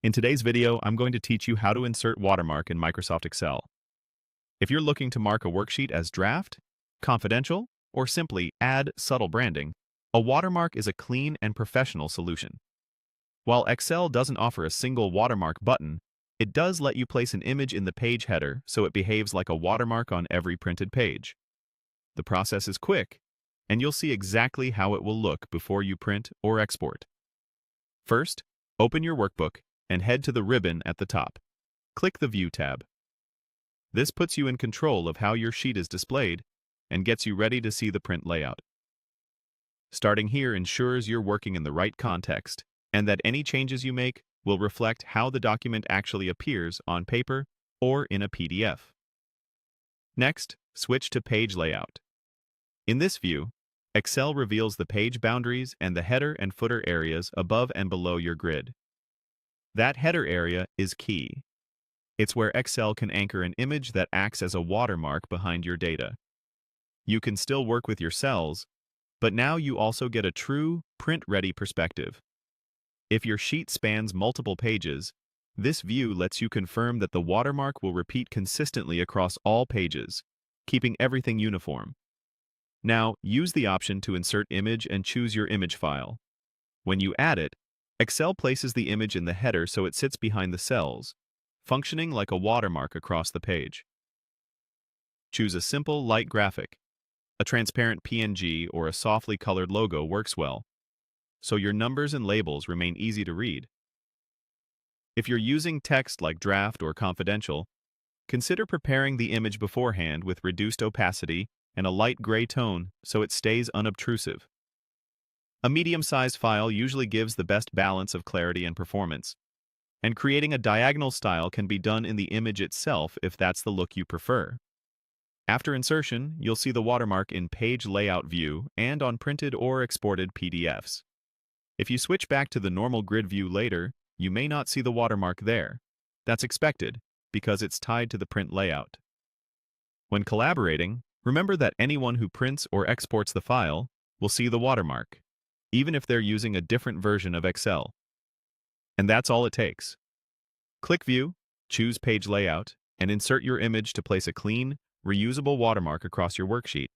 In today's video, I'm going to teach you how to insert watermark in Microsoft Excel. If you're looking to mark a worksheet as draft, confidential, or simply add subtle branding, a watermark is a clean and professional solution. While Excel doesn't offer a single watermark button, it does let you place an image in the page header so it behaves like a watermark on every printed page. The process is quick, and you'll see exactly how it will look before you print or export. First, open your workbook and head to the ribbon at the top. Click the View tab. This puts you in control of how your sheet is displayed and gets you ready to see the print layout. Starting here ensures you're working in the right context and that any changes you make will reflect how the document actually appears on paper or in a PDF. Next, switch to Page Layout. In this view, Excel reveals the page boundaries and the header and footer areas above and below your grid. That header area is key. It's where Excel can anchor an image that acts as a watermark behind your data. You can still work with your cells, but now you also get a true, print-ready perspective. If your sheet spans multiple pages, this view lets you confirm that the watermark will repeat consistently across all pages, keeping everything uniform. Now, use the option to insert image and choose your image file. When you add it, Excel places the image in the header so it sits behind the cells, functioning like a watermark across the page. Choose a simple, light graphic. A transparent PNG or a softly colored logo works well, so your numbers and labels remain easy to read. If you're using text like draft or confidential, consider preparing the image beforehand with reduced opacity and a light gray tone so it stays unobtrusive. A medium-sized file usually gives the best balance of clarity and performance, and creating a diagonal style can be done in the image itself if that's the look you prefer. After insertion, you'll see the watermark in Page Layout view and on printed or exported PDFs. If you switch back to the normal grid view later, you may not see the watermark there. That's expected, because it's tied to the print layout. When collaborating, remember that anyone who prints or exports the file will see the watermark, even if they're using a different version of Excel. And that's all it takes. Click View, choose Page Layout, and insert your image to place a clean, reusable watermark across your worksheet.